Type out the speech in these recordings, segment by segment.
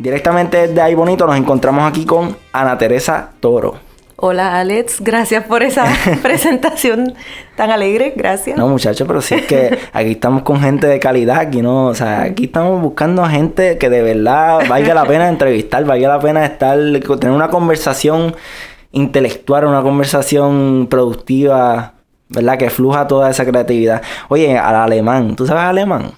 Directamente desde Ay Bonito nos encontramos aquí con Ana Teresa Toro. Hola Alex, gracias por esa presentación tan alegre, gracias. No muchachos, pero sí es que aquí estamos con gente de calidad, aquí no, o sea, aquí estamos buscando a gente que de verdad valga la pena entrevistar, valga la pena tener una conversación intelectual, una conversación productiva, ¿verdad? Que fluja toda esa creatividad. Oye, al alemán, ¿tú sabes alemán?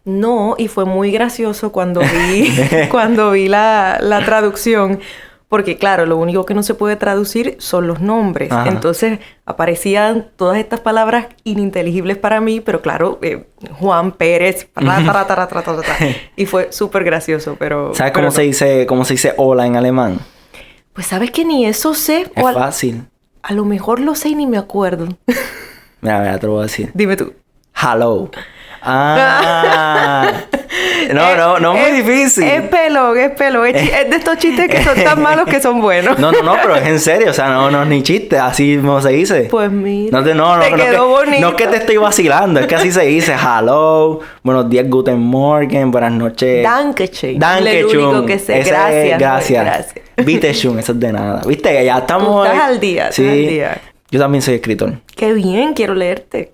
No, y fue muy gracioso cuando vi la traducción. Porque claro, lo único que no se puede traducir son los nombres. Ajá. Entonces aparecían todas estas palabras ininteligibles para mí, pero claro, Juan Pérez, y fue súper gracioso, pero... ¿Sabes cómo se dice hola en alemán? Pues sabes que ni eso sé. Es fácil. A lo mejor lo sé y ni me acuerdo. Mira, te lo voy a decir. Dime tú. Hello. No, muy difícil. Es pelón. Es de estos chistes que son tan malos que son buenos. No, pero es en serio. O sea, no es ni chiste. Así mismo se dice. Pues mira. Te quedó bonito. No es que te estoy vacilando. Es que así se dice. Hello. Buenos días, guten morgen. Buenas noches. Dankeschön. Dankeschön. Lo único que sé. Gracias. Bitteschön. Eso es de nada. ¿Viste? Que ya estamos... Tú estás al día. Sí. Estás al día. Yo también soy escritor. ¡Qué bien! Quiero leerte.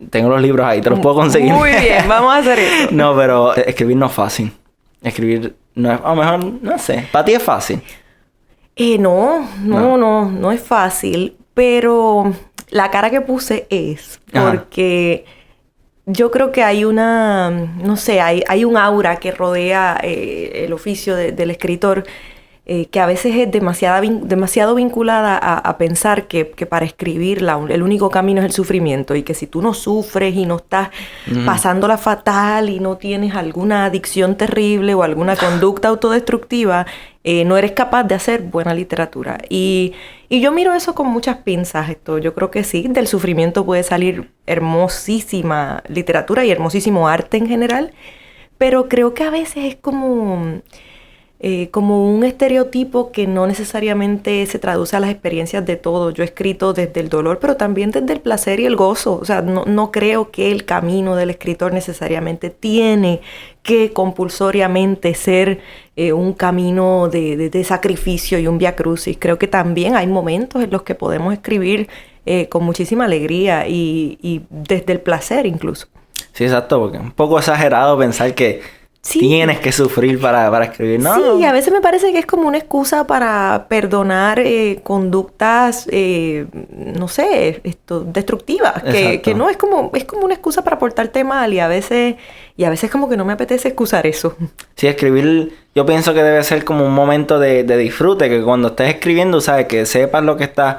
Tengo los libros ahí. Te los puedo conseguir. Muy bien. Vamos a hacer eso. No, pero escribir no es fácil. Escribir no es... A lo mejor, no sé. ¿Para ti es fácil? No es fácil. Pero la cara que puse es porque... Ajá. Yo creo que hay una... No sé, hay un aura que rodea el oficio del escritor... que a veces es demasiado vinculada a pensar que para escribirla el único camino es el sufrimiento y que si tú no sufres y no estás pasándola fatal y no tienes alguna adicción terrible o alguna conducta autodestructiva, no eres capaz de hacer buena literatura. Y yo miro eso con muchas pinzas. Yo creo que sí, del sufrimiento puede salir hermosísima literatura y hermosísimo arte en general, pero creo que a veces es como un estereotipo que no necesariamente se traduce a las experiencias de todo. Yo he escrito desde el dolor, pero también desde el placer y el gozo. O sea, no creo que el camino del escritor necesariamente tiene que compulsoriamente ser un camino de sacrificio y un vía crucis. Creo que también hay momentos en los que podemos escribir con muchísima alegría y desde el placer incluso. Sí, exacto, porque es un poco exagerado pensar que tienes que sufrir para escribir, ¿no? Sí, y a veces me parece que es como una excusa para perdonar conductas, no sé, destructivas. Que no es como una excusa para portarte mal y a veces como que no me apetece excusar eso. Sí, escribir, yo pienso que debe ser como un momento de disfrute, que cuando estés escribiendo, ¿sabes? Que sepas lo que estás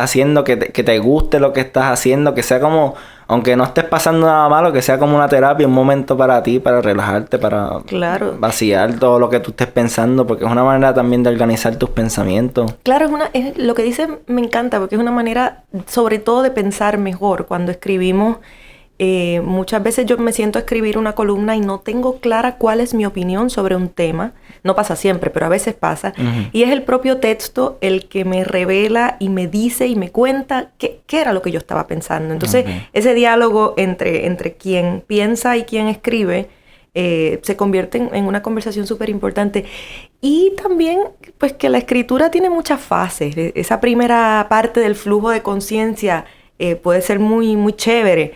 haciendo, que te guste lo que estás haciendo, que sea como... Aunque no estés pasando nada malo, que sea como una terapia, un momento para ti, para relajarte, para vaciar todo lo que tú estés pensando, porque es una manera también de organizar tus pensamientos. Claro, lo que dices me encanta, porque es una manera, sobre todo, de pensar mejor. Cuando escribimos, muchas veces yo me siento a escribir una columna y no tengo clara cuál es mi opinión sobre un tema. No pasa siempre, pero a veces pasa. Uh-huh. Y es el propio texto el que me revela y me dice y me cuenta qué era lo que yo estaba pensando. Entonces, ese diálogo entre quien piensa y quien escribe se convierte en una conversación súper importante. Y también, pues, que la escritura tiene muchas fases. Esa primera parte del flujo de conciencia puede ser muy, muy chévere.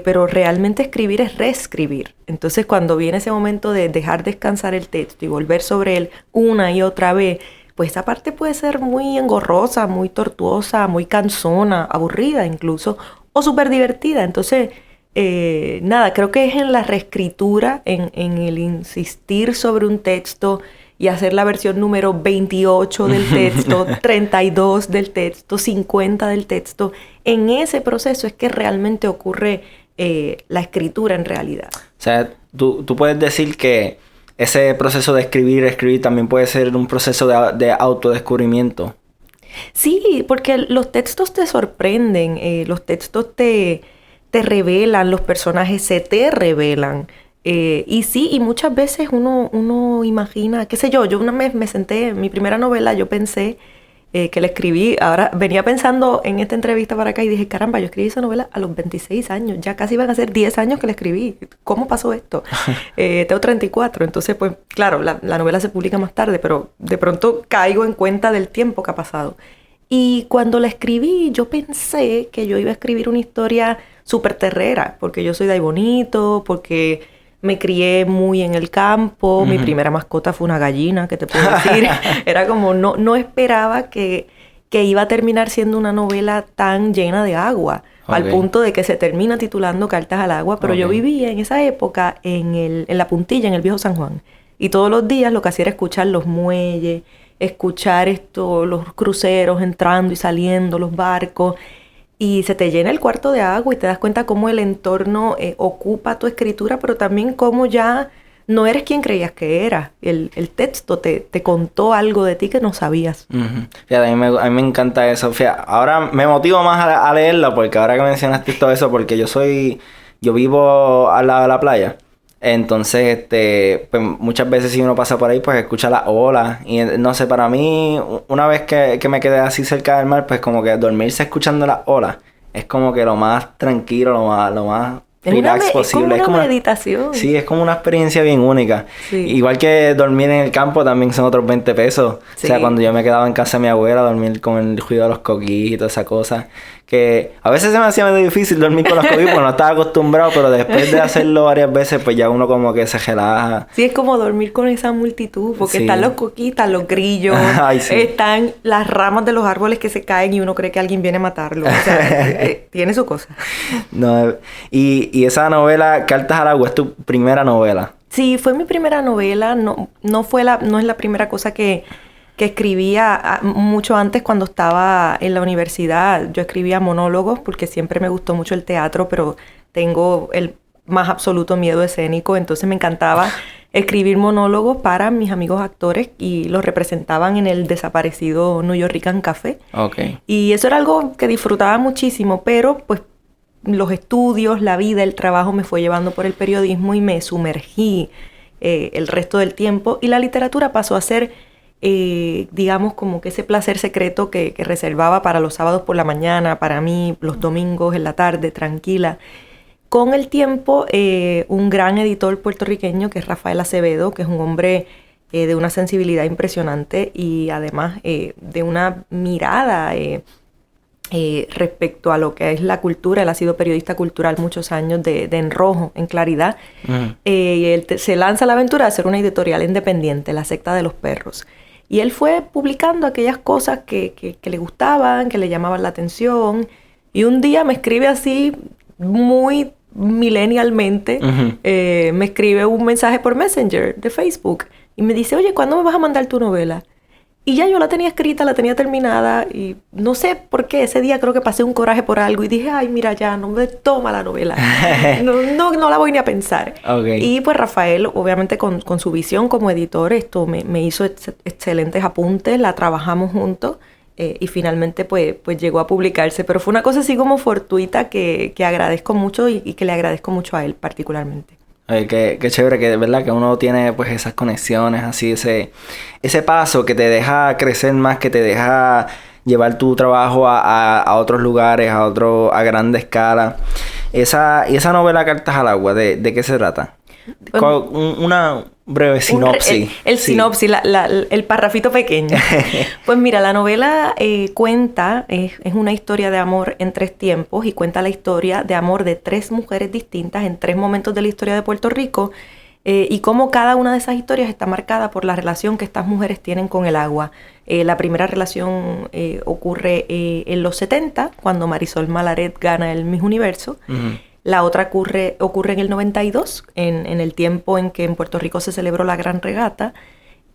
Pero realmente escribir es reescribir. Entonces, cuando viene ese momento de dejar descansar el texto y volver sobre él una y otra vez, pues esa parte puede ser muy engorrosa, muy tortuosa, muy cansona, aburrida incluso, o súper divertida. Entonces, creo que es en la reescritura, en el insistir sobre un texto y hacer la versión número 28 del texto, 32 del texto, 50 del texto. En ese proceso es que realmente ocurre la escritura en realidad. O sea, tú puedes decir que ese proceso de escribir también puede ser un proceso de autodescubrimiento. Sí, porque los textos te sorprenden, los textos te revelan, los personajes se te revelan. Y sí, y muchas veces uno imagina, qué sé yo una vez me senté, en mi primera novela yo pensé que la escribí. Ahora venía pensando en esta entrevista para acá y dije, caramba, yo escribí esa novela a los 26 años. Ya casi van a ser 10 años que la escribí. ¿Cómo pasó esto? Tengo 34. Entonces, pues, claro, la novela se publica más tarde, pero de pronto caigo en cuenta del tiempo que ha pasado. Y cuando la escribí, yo pensé que yo iba a escribir una historia súper terrera, porque yo soy de ahí bonito, porque me crié muy en el campo, mi primera mascota fue una gallina, ¿qué te puedo decir? Era como, no esperaba que iba a terminar siendo una novela tan llena de agua, al punto de que se termina titulando Cartas al Agua, pero yo vivía en esa época en La Puntilla, en el Viejo San Juan, y todos los días lo que hacía era escuchar los muelles, escuchar los cruceros entrando y saliendo, los barcos, y se te llena el cuarto de agua y te das cuenta cómo el entorno ocupa tu escritura, pero también cómo ya no eres quien creías que eras. El texto te contó algo de ti que no sabías. Fíjate, a mí me encanta eso. Fíjate, ahora me motivo más a leerla porque ahora que mencionaste todo eso, porque yo vivo al lado de la playa. Entonces, pues muchas veces si uno pasa por ahí, pues escucha las olas. Y no sé, para mí, una vez que me quedé así cerca del mar, pues como que dormirse escuchando las olas es como que lo más tranquilo, lo más relax posible. Es como una meditación. Sí, es como una experiencia bien única. Sí. Igual que dormir en el campo también son otros 20 pesos. Sí. O sea, cuando yo me quedaba en casa de mi abuela, dormir con el ruido de los coquís y toda esa cosa. Que a veces se me hacía medio difícil dormir con los coquís porque no estaba acostumbrado, pero después de hacerlo varias veces, pues ya uno como que se relaja. Sí, es como dormir con esa multitud, porque están los coquís, están los grillos, están las ramas de los árboles que se caen y uno cree que alguien viene a matarlo. O sea, tiene su cosa. No, y esa novela, Cartas al Agua, es tu primera novela. Sí, fue mi primera novela. No es la primera cosa que escribía mucho antes cuando estaba en la universidad. Yo escribía monólogos porque siempre me gustó mucho el teatro, pero tengo el más absoluto miedo escénico. Entonces me encantaba escribir monólogos para mis amigos actores y los representaban en el desaparecido New York Café. Okay. Y eso era algo que disfrutaba muchísimo, pero pues los estudios, la vida, el trabajo me fue llevando por el periodismo y me sumergí el resto del tiempo. Y la literatura pasó a ser, digamos, como que ese placer secreto que reservaba para los sábados por la mañana, para mí, los domingos en la tarde, tranquila. Con el tiempo, un gran editor puertorriqueño, que es Rafael Acevedo, que es un hombre de una sensibilidad impresionante y además de una mirada respecto a lo que es la cultura. Él ha sido periodista cultural muchos años de Enrojo, en Claridad. Y él se lanza a la aventura de hacer una editorial independiente, La Secta de los Perros. Y él fue publicando aquellas cosas que le gustaban, que le llamaban la atención. Y un día me escribe así, muy millennialmente, me escribe un mensaje por Messenger de Facebook. Y me dice, oye, ¿cuándo me vas a mandar tu novela? Y ya yo la tenía escrita, la tenía terminada. Y no sé por qué, ese día creo que pasé un coraje por algo. Y dije, ay, mira, ya, no me toma la novela. No la voy ni a pensar. Okay. Y pues Rafael, obviamente con su visión como editor, me hizo excelentes apuntes. La trabajamos juntos. Y finalmente pues llegó a publicarse. Pero fue una cosa así como fortuita que agradezco mucho y que le agradezco mucho a él particularmente. Qué chévere que de verdad que uno tiene pues esas conexiones, así ese paso que te deja crecer más, que te deja llevar tu trabajo a otros lugares, a grande escala. Esa novela Cartas al Agua, ¿de qué se trata? Una breve sinopsis. El sinopsis, el parrafito pequeño. Pues mira, la novela cuenta, es una historia de amor en 3 tiempos y cuenta la historia de amor de 3 mujeres distintas en 3 momentos de la historia de Puerto Rico y cómo cada una de esas historias está marcada por la relación que estas mujeres tienen con el agua. La primera relación ocurre en los 70, cuando Marisol Malaret gana el Miss Universo. La otra ocurre en el 92, en el tiempo en que en Puerto Rico se celebró la Gran Regata.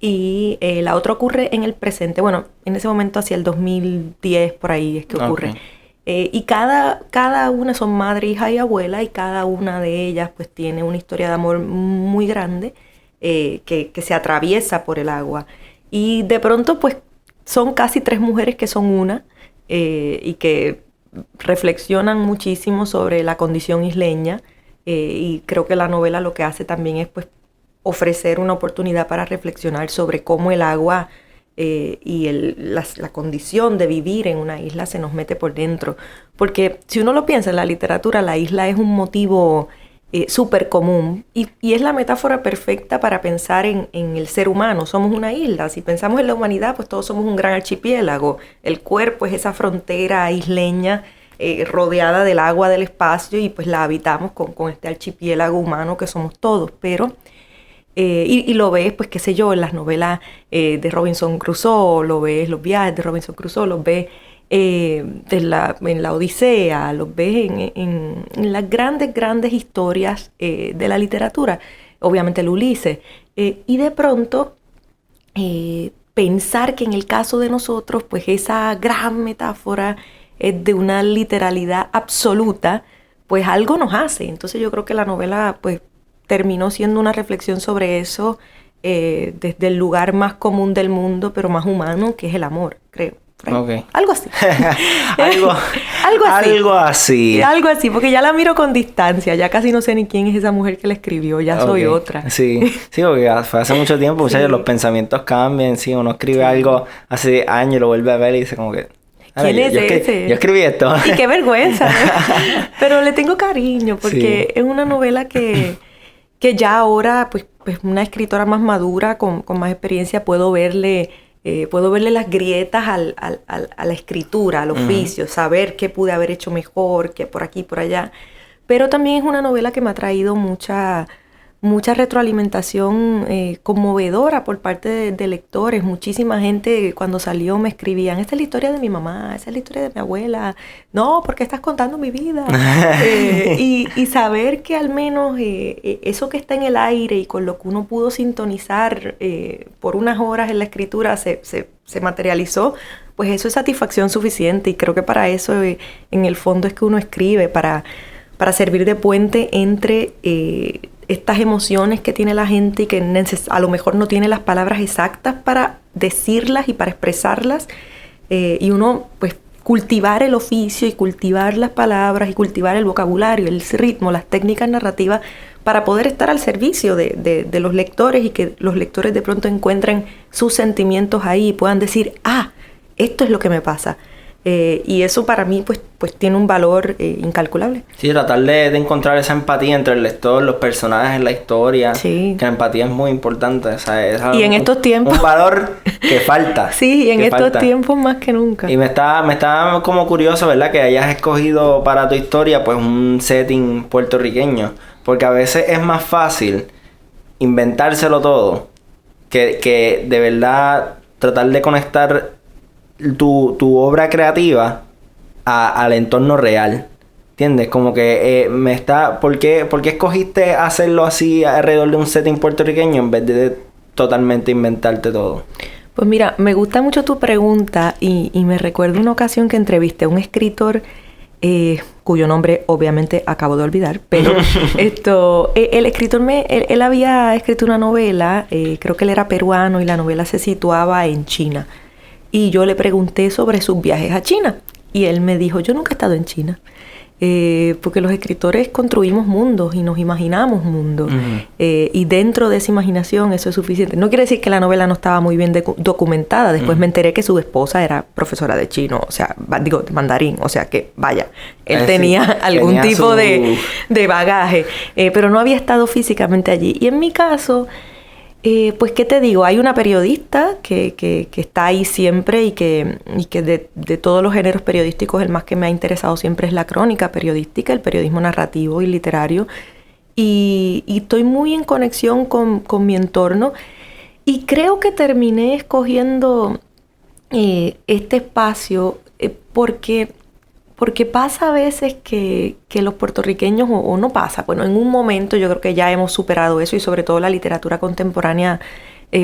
Y la otra ocurre en el presente. Bueno, en ese momento hacia el 2010, por ahí es que ocurre. Okay. Y cada una son madre, hija y abuela. Y cada una de ellas pues tiene una historia de amor muy grande que se atraviesa por el agua. Y de pronto pues son casi 3 mujeres que son una y que reflexionan muchísimo sobre la condición isleña y creo que la novela lo que hace también es pues ofrecer una oportunidad para reflexionar sobre cómo el agua y la condición de vivir en una isla se nos mete por dentro. Porque si uno lo piensa en la literatura, la isla es un motivo súper común y es la metáfora perfecta para pensar en el ser humano. Somos una isla. Si pensamos en la humanidad, pues todos somos un gran archipiélago. El cuerpo es esa frontera isleña rodeada del agua del espacio y pues la habitamos con este archipiélago humano que somos todos. Pero y lo ves, pues qué sé yo, en las novelas de Robinson Crusoe, lo ves, los viajes de Robinson Crusoe, los ves en la Odisea, los ves en las grandes historias de la literatura, obviamente el Ulises. Y de pronto pensar que en el caso de nosotros, pues esa gran metáfora es de una literalidad absoluta, pues algo nos hace. Entonces yo creo que la novela, pues, terminó siendo una reflexión sobre eso desde el lugar más común del mundo, pero más humano, que es el amor, creo. Okay. Algo así. Algo así. Algo así, porque ya la miro con distancia, ya casi no sé ni quién es esa mujer que la escribió, ya soy otra. Sí, porque fue hace mucho tiempo, muchachos, los pensamientos cambian, sí, uno escribe algo hace años y lo vuelve a ver y dice como que... ¿Quién es ese? Yo escribí esto. Y qué vergüenza, ¿no? Pero le tengo cariño, porque es una novela que ya ahora, pues una escritora más madura, con más experiencia, puedo verle las grietas a la escritura, al oficio, saber qué pude haber hecho mejor, qué por aquí, por allá. Pero también es una novela que me ha traído mucha retroalimentación conmovedora por parte de lectores. Muchísima gente cuando salió me escribían, esta es la historia de mi mamá, esa es la historia de mi abuela. No, ¿por qué estás contando mi vida? Y saber que al menos eso que está en el aire y con lo que uno pudo sintonizar por unas horas en la escritura se materializó, pues eso es satisfacción suficiente. Y creo que para eso en el fondo es que uno escribe, para servir de puente entre estas emociones que tiene la gente y que a lo mejor no tiene las palabras exactas para decirlas y para expresarlas, y uno pues cultivar el oficio y cultivar las palabras y cultivar el vocabulario, el ritmo, las técnicas narrativas para poder estar al servicio de los lectores y que los lectores de pronto encuentren sus sentimientos ahí y puedan decir, esto es lo que me pasa. Y eso para mí pues tiene un valor incalculable. Sí, tratar de encontrar esa empatía entre el lector, los personajes, la historia. Sí. Que la empatía es muy importante. O sea, y en estos tiempos... Un valor que falta. Sí, y en estos tiempos más que nunca. Y me está como curioso, ¿verdad? Que hayas escogido para tu historia pues un setting puertorriqueño. Porque a veces es más fácil inventárselo todo que de verdad tratar de conectar tu obra creativa al entorno real. ¿Entiendes? Como que ¿por qué escogiste hacerlo así alrededor de un setting puertorriqueño en vez de totalmente inventarte todo? Pues mira, me gusta mucho tu pregunta y me recuerdo una ocasión que entrevisté a un escritor cuyo nombre obviamente acabo de olvidar, pero el escritor él había escrito una novela, creo que él era peruano y la novela se situaba en China. Y yo le pregunté sobre sus viajes a China. Y él me dijo, yo nunca he estado en China. Porque los escritores construimos mundos y nos imaginamos mundos. Y dentro de esa imaginación eso es suficiente. No quiere decir que la novela no estaba muy bien documentada. Después me enteré que su esposa era profesora de chino, o sea, de mandarín. O sea que, vaya, él tenía algún tipo de bagaje. Pero no había estado físicamente allí. Y en mi caso... pues, ¿qué te digo? Hay una periodista que está ahí siempre y que de todos los géneros periodísticos el más que me ha interesado siempre es la crónica periodística, el periodismo narrativo y literario. Y estoy muy en conexión con mi entorno. Y creo que terminé escogiendo este espacio porque pasa a veces que los puertorriqueños, o no pasa, bueno, en un momento yo creo que ya hemos superado eso y sobre todo la literatura contemporánea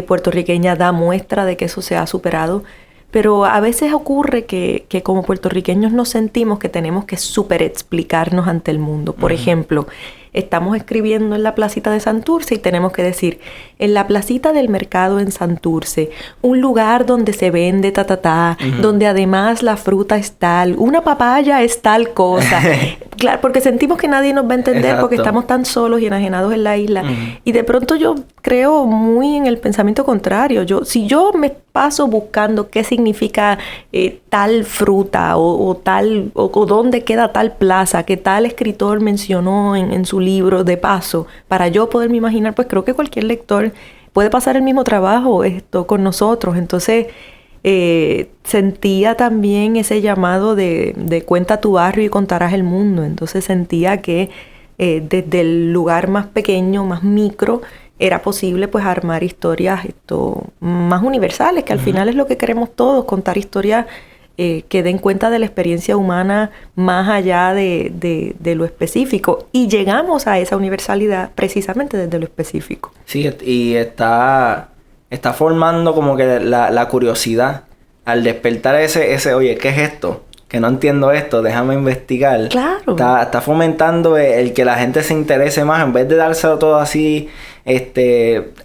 puertorriqueña da muestra de que eso se ha superado, pero a veces ocurre que como puertorriqueños nos sentimos que tenemos que super explicarnos ante el mundo. Por ejemplo, estamos escribiendo en la placita de Santurce y tenemos que decir, en la placita del mercado en Santurce, un lugar donde se vende donde además la fruta es tal, una papaya es tal cosa. Claro, porque sentimos que nadie nos va a entender. Exacto. Porque estamos tan solos y enajenados en la isla. Y de pronto yo creo muy en el pensamiento contrario. Si yo me paso buscando qué significa tal fruta o dónde queda tal plaza que tal escritor mencionó en su libro de paso, para yo poderme imaginar, pues creo que cualquier lector puede pasar el mismo trabajo con nosotros. Entonces sentía también ese llamado de cuenta tu barrio y contarás el mundo. Entonces sentía que desde el lugar más pequeño, más micro, era posible pues armar historias más universales, que al final es lo que queremos todos, contar historias que den cuenta de la experiencia humana más allá de lo específico. Y llegamos a esa universalidad precisamente desde lo específico. Sí, y está formando como que la curiosidad. Al despertar ese, oye, ¿qué es esto? Que no entiendo esto, déjame investigar. Claro. Está fomentando el que la gente se interese más, en vez de dárselo todo así,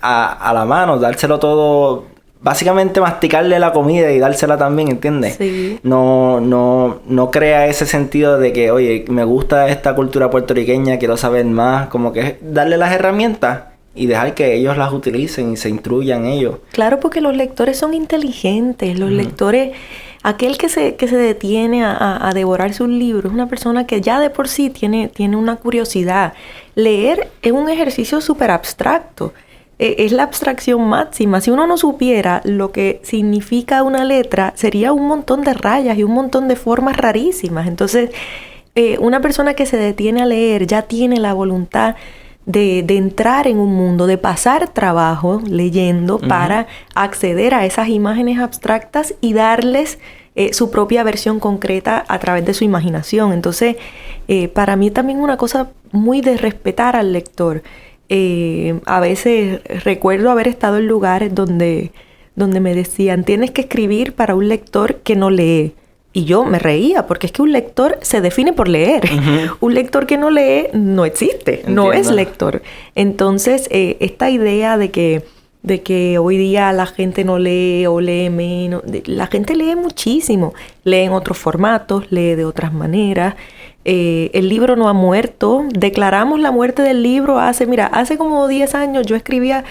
a la mano, dárselo todo, básicamente masticarle la comida y dársela también, ¿entiendes? Sí. No crea ese sentido de que, oye, me gusta esta cultura puertorriqueña, quiero saber más, como que es darle las herramientas y dejar que ellos las utilicen y se instruyan ellos. Claro, porque los lectores son inteligentes. Los lectores, aquel que se detiene a devorarse un libro, es una persona que ya de por sí tiene una curiosidad. Leer es un ejercicio súper abstracto. Es la abstracción máxima. Si uno no supiera lo que significa una letra, sería un montón de rayas y un montón de formas rarísimas. Entonces, una persona que se detiene a leer ya tiene la voluntad de entrar en un mundo, de pasar trabajo leyendo para acceder a esas imágenes abstractas y darles su propia versión concreta a través de su imaginación. Entonces, para mí también una cosa muy de respetar al lector. A veces recuerdo haber estado en lugares donde me decían, tienes que escribir para un lector que no lee. Y yo me reía, porque es que un lector se define por leer. Un lector que no lee no existe, Entiendo. No es lector. Entonces, esta idea de que hoy día la gente no lee o lee menos, la gente lee muchísimo, lee en otros formatos, lee de otras maneras. El libro no ha muerto. Declaramos la muerte del libro hace como 10 años yo escribía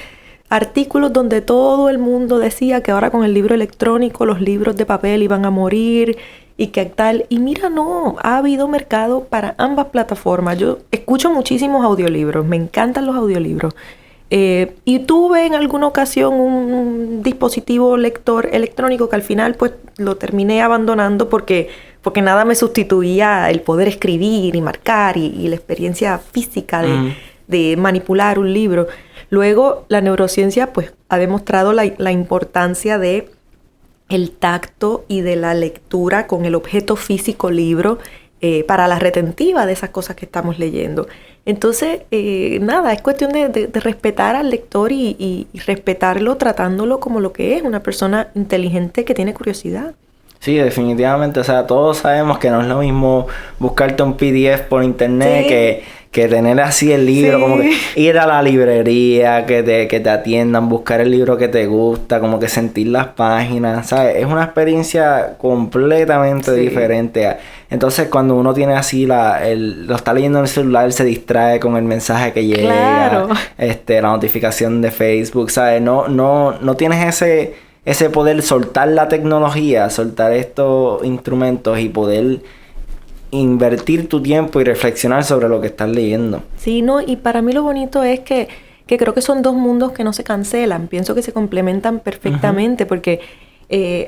artículos donde todo el mundo decía que ahora con el libro electrónico los libros de papel iban a morir y que tal. Y mira, no, ha habido mercado para ambas plataformas. Yo escucho muchísimos audiolibros, me encantan los audiolibros. Y tuve en alguna ocasión un dispositivo lector electrónico que al final pues lo terminé abandonando porque nada me sustituía el poder escribir y marcar y la experiencia física de manipular un libro. Luego, la neurociencia pues ha demostrado la importancia de el tacto y de la lectura con el objeto físico libro para la retentiva de esas cosas que estamos leyendo. Entonces, nada, es cuestión de respetar al lector y respetarlo tratándolo como lo que es, una persona inteligente que tiene curiosidad. Sí, definitivamente. O sea, todos sabemos que no es lo mismo buscarte un PDF por internet que tener así el libro, como que ir a la librería, que te atiendan, buscar el libro que te gusta, como que sentir las páginas, ¿sabes? Es una experiencia completamente diferente. Entonces, cuando uno tiene así lo está leyendo en el celular, se distrae con el mensaje que llega, claro. La notificación de Facebook, ¿sabes? No tienes ese poder soltar la tecnología, soltar estos instrumentos y poder invertir tu tiempo y reflexionar sobre lo que estás leyendo. Sí, no, y para mí lo bonito es que creo que son dos mundos que no se cancelan. Pienso que se complementan perfectamente porque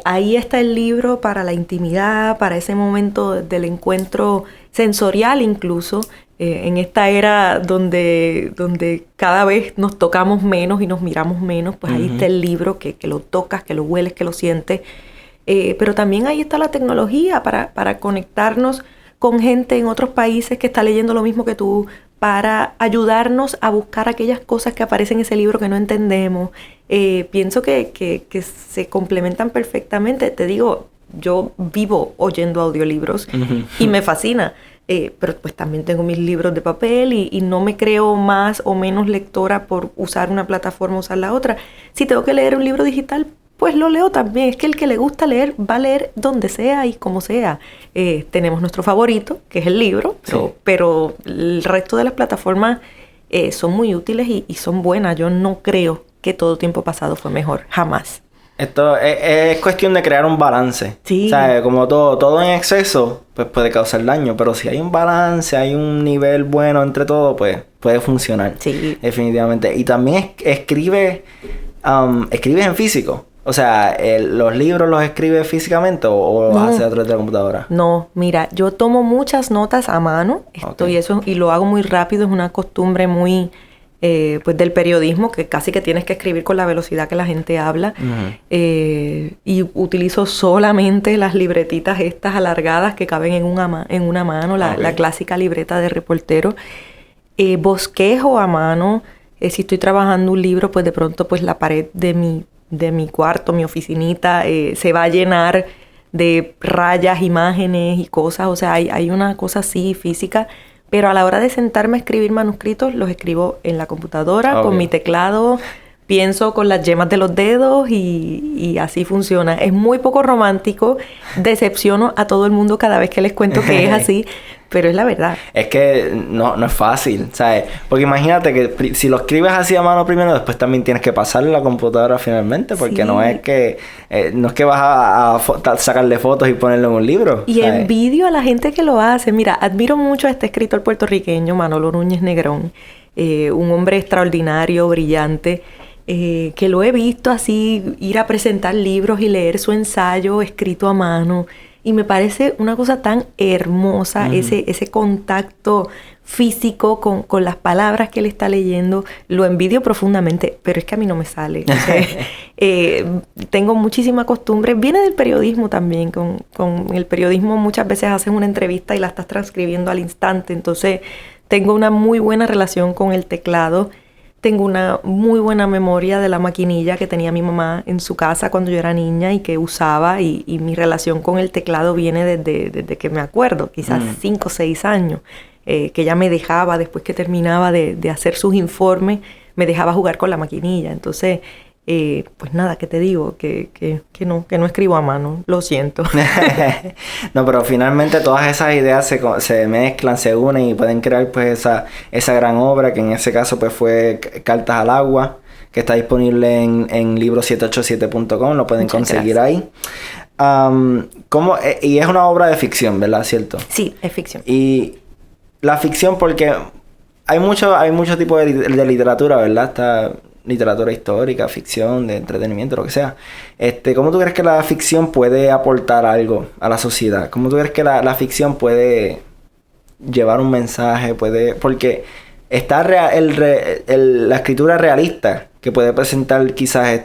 ahí está el libro para la intimidad, para ese momento del encuentro sensorial incluso. En esta era donde cada vez nos tocamos menos y nos miramos menos, pues ahí está el libro que lo tocas, que lo hueles, que lo sientes. Pero también ahí está la tecnología para conectarnos con gente en otros países que está leyendo lo mismo que tú, para ayudarnos a buscar aquellas cosas que aparecen en ese libro que no entendemos. Pienso que se complementan perfectamente. Te digo, yo vivo oyendo audiolibros y me fascina. Pero pues también tengo mis libros de papel y no me creo más o menos lectora por usar una plataforma o usar la otra. Si tengo que leer un libro digital, pues lo leo también. Es que el que le gusta leer va a leer donde sea y como sea. Tenemos nuestro favorito, que es el libro, pero el resto de las plataformas son muy útiles y son buenas. Yo no creo que todo tiempo pasado fue mejor, jamás. Esto es cuestión de crear un balance. Sí. O sea, como todo en exceso, pues puede causar daño. Pero si hay un balance, hay un nivel bueno entre todo, pues puede funcionar. Sí. Definitivamente. Y también escribes en físico. O sea, ¿los libros los escribes físicamente o los haces a través de la computadora? No, mira, yo tomo muchas notas a mano. Y lo hago muy rápido. Es una costumbre muy... pues del periodismo, que casi que tienes que escribir con la velocidad que la gente habla. Y utilizo solamente las libretitas estas alargadas que caben en una mano, la clásica libreta de reportero. Bosquejo a mano. Si estoy trabajando un libro, pues de pronto pues la pared de mi cuarto, mi oficinita, se va a llenar de rayas, imágenes y cosas. O sea, hay una cosa así física. Pero a la hora de sentarme a escribir manuscritos, los escribo en la computadora, con mi teclado, pienso con las yemas de los dedos y así funciona. Es muy poco romántico, decepciono a todo el mundo cada vez que les cuento que es así, pero es la verdad. Es que no es fácil, ¿sabes? Porque imagínate que si lo escribes así a mano primero, después también tienes que pasarle a la computadora finalmente, porque no es que vas a sacarle fotos y ponerlo en un libro. Y ¿sabes? Envidio a la gente que lo hace. Mira, admiro mucho a este escritor puertorriqueño, Manolo Núñez Negrón, un hombre extraordinario, brillante, que lo he visto así ir a presentar libros y leer su ensayo escrito a mano. Y me parece una cosa tan hermosa, ese contacto físico con las palabras que él está leyendo. Lo envidio profundamente, pero es que a mí no me sale. O sea, tengo muchísima costumbre. Viene del periodismo también. Con el periodismo muchas veces haces una entrevista y la estás transcribiendo al instante. Entonces, tengo una muy buena relación con el teclado. Tengo una muy buena memoria de la maquinilla que tenía mi mamá en su casa cuando yo era niña y que usaba. Y mi relación con el teclado viene desde que me acuerdo, quizás 5 o 6 años, que ella me dejaba, después que terminaba de hacer sus informes, me dejaba jugar con la maquinilla. Entonces, pues nada, ¿qué te digo? Que no escribo a mano, lo siento. No, pero finalmente todas esas ideas se mezclan, se unen y pueden crear pues esa gran obra, que en ese caso pues fue Cartas al Agua, que está disponible en libro787.com, lo pueden conseguir gracias. Ahí. Y es una obra de ficción, ¿verdad? ¿Cierto? Sí, es ficción. Y la ficción, porque hay mucho tipo de literatura, ¿verdad? Está literatura histórica, ficción, de entretenimiento, lo que sea. ¿Cómo tú crees que la ficción puede aportar algo a la sociedad? ¿Cómo tú crees que la ficción puede llevar un mensaje? Porque está la escritura realista, que puede presentar quizás